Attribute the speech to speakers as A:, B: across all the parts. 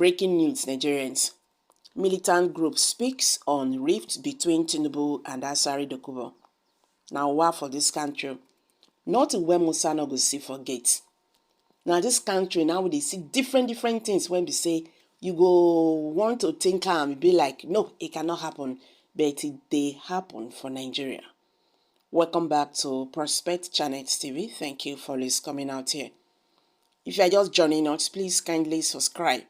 A: Breaking news, Nigerians. Militant group speaks on rift between Tinubu and Asari Dokubo. Now, what for this country? Not when Musa no go see forget. Now, this country, now they see different things when they say, you go want to think and be like, no, it cannot happen. But it they happen for Nigeria. Welcome back to Prospect Channel TV. Thank you for this coming out here. If you are just joining us, please kindly subscribe.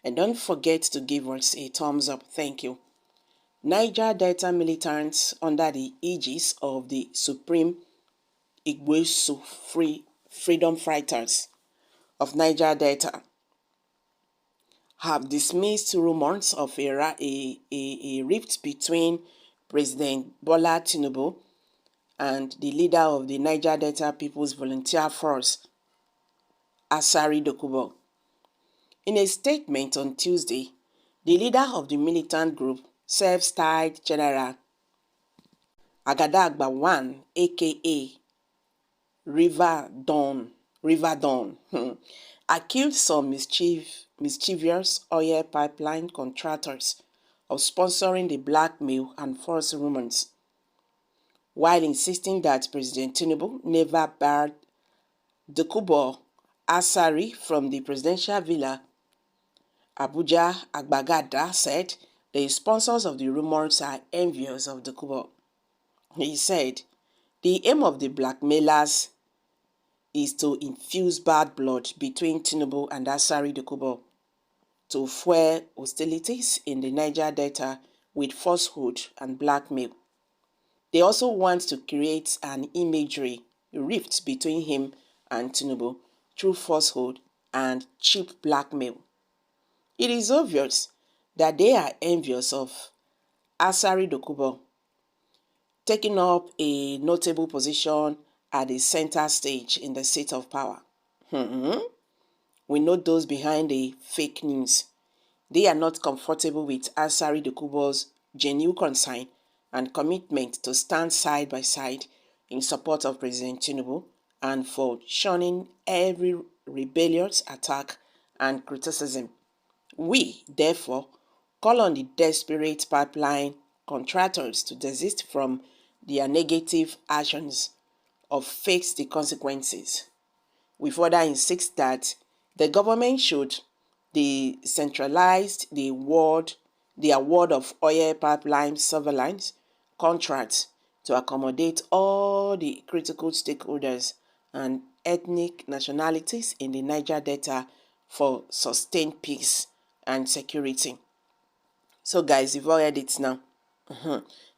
A: And don't forget to give us a thumbs up. Thank you. Niger Delta militants under the aegis of the Supreme Igwesu Freedom Fighters of Niger Delta have dismissed rumors of a rift between President Bola Tinubu and the leader of the Niger Delta People's Volunteer Force, Asari Dokubo. In a statement on Tuesday, the leader of the militant group, self-styled General Agadagba 1, aka River Dawn, accused some mischievous oil pipeline contractors of sponsoring the blackmail and false rumors, while insisting that President Tinubu never barred Dokubo Asari from the presidential villa. Abuja Agbagada said the sponsors of the rumors are envious of Dokubo. He said the aim of the blackmailers is to infuse bad blood between Tinubu and Asari Dokubo to fuel hostilities in the Niger Delta with falsehood and blackmail. They also want to create an imagery rift between him and Tinubu through falsehood and cheap blackmail. It is obvious that they are envious of Asari Dokubo taking up a notable position at the center stage in the seat of power. We know those behind the fake news. They are not comfortable with Asari Dokubo's genuine concern and commitment to stand side by side in support of President Tinubu and for shunning every rebellious attack and criticism. We, therefore, call on the desperate pipeline contractors to desist from their negative actions or face the consequences. We further insist that the government should decentralize the award of oil pipeline surveillance contracts to accommodate all the critical stakeholders and ethnic nationalities in the Niger Delta for sustained peace and security. So guys, you've all heard it now.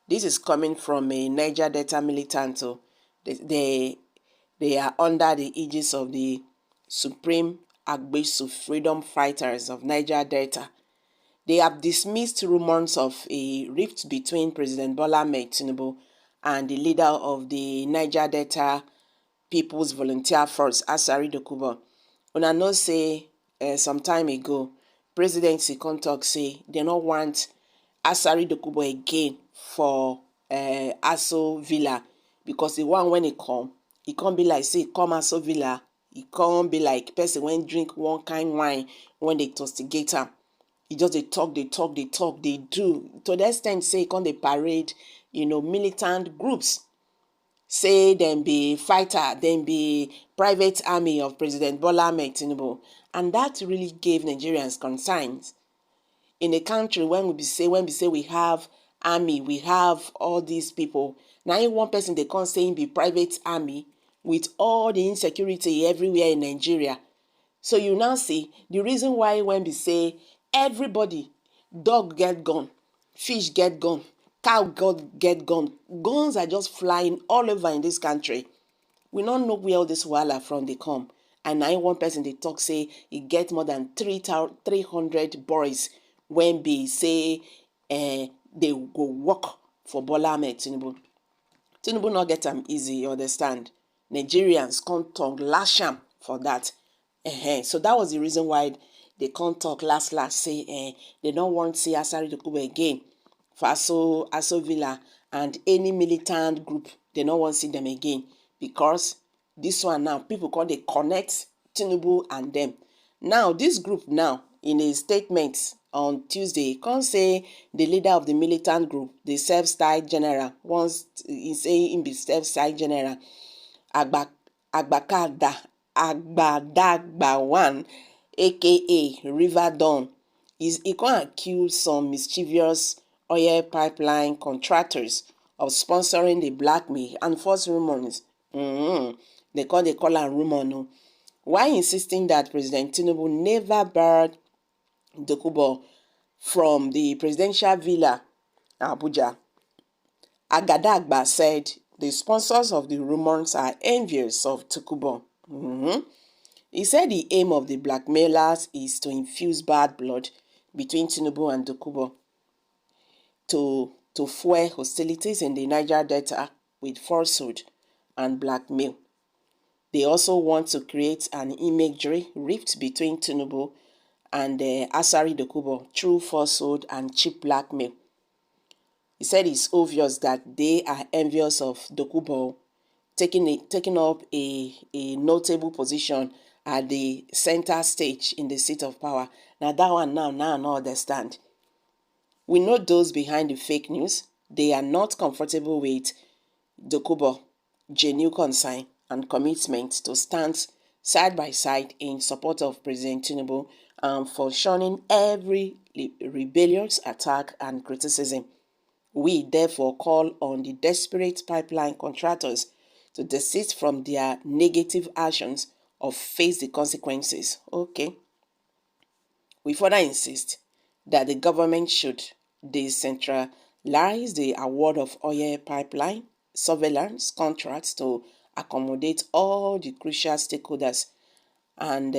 A: This is coming from a Niger Delta militant. They are under the aegis of the Supreme Igwesu Freedom Fighters of Niger Delta. They have dismissed rumors of a rift between President Bola Tinubu and the leader of the Niger Delta People's Volunteer Force, Asari Dokubo. Una know say some time ago, presidency talk say they don't want Asari Dokubo again for Aso Villa because the one when it can't be like say come Aso Villa, it can't be like person when drink one kind wine when they tostigate am. It just they talk, they do. To the extent say come they parade, militant groups. Say them be fighter, them be private army of President Bola Tinubu. And that really gave Nigerians concerns. In a country when we say we have army, we have all these people. Now in one person they can't say be private army with all the insecurity everywhere in Nigeria. So you now see the reason why when we say everybody, dog get gone, fish get gone, cow get gone, guns are just flying all over in this country. We don't know where all this wahala from they come. And now one person they talk say he get more than 300 boys when be say they go work for Bola Tinubu. Tinubu not get them easy, you understand? Nigerians can't talk lash am for that. So that was the reason why they can't talk last say they don't want to see Asari Dokubo again for Aso Villa and any militant group. They don't want to see them again because this one now people call they connect Tinubu and them. Now this group now in a statement on Tuesday, come say the leader of the militant group, the self-styled general, once he say him be self-styled general, Agbadagba1, aka River Dawn, he can accuse some mischievous oil pipeline contractors of sponsoring the blackmail and false rumors. They call am rumor no. While insisting that President Tinubu never barred Dokubo from the presidential villa, Abuja, Agadagba said the sponsors of the rumors are envious of Dokubo. He said the aim of the blackmailers is to infuse bad blood between Tinubu and Dokubo to fuel hostilities in the Niger Delta with falsehood and blackmail. They also want to create an imagery rift between Tinubu and Asari Dokubo through falsehood and cheap blackmail. He said it's obvious that they are envious of Dokubo taking up a notable position at the center stage in the seat of power. Now that one now I don't understand. We know those behind the fake news. They are not comfortable with Dokubo genuine concern and commitment to stand side by side in support of President Tinubu and for shunning every rebellious attack and criticism. We therefore call on the desperate pipeline contractors to desist from their negative actions or face the consequences. Okay. We further insist that the government should decentralize the award of oil pipeline surveillance contracts to accommodate all the crucial stakeholders and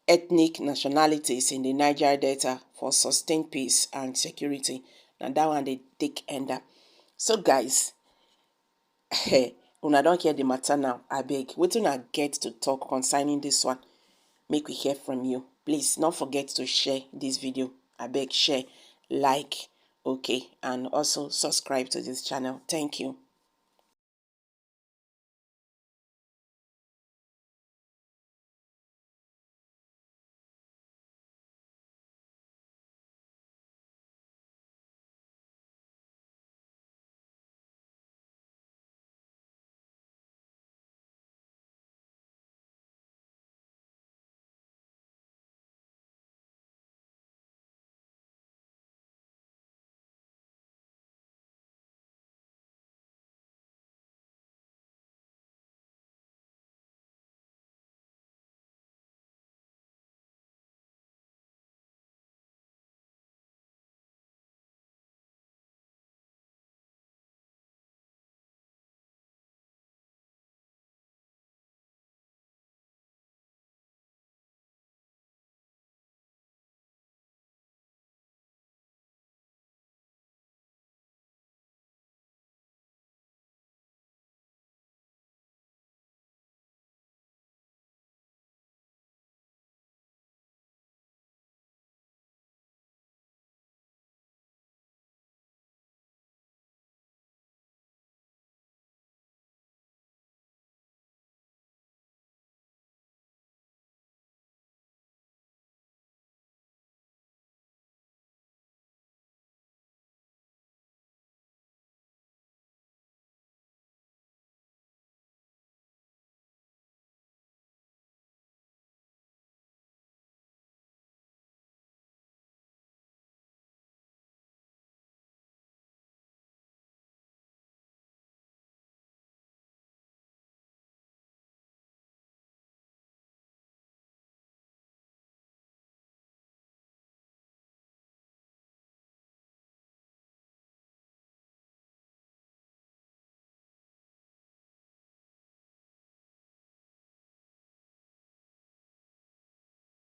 A: ethnic nationalities in the Niger Delta for sustained peace and security. Now that one they take ender. So guys, una don't hear the matter now. I beg, wetin una get to talk concerning this one? Make we hear from you. Please don't forget to share this video. I beg, share, like, okay, and also subscribe to this channel. Thank you.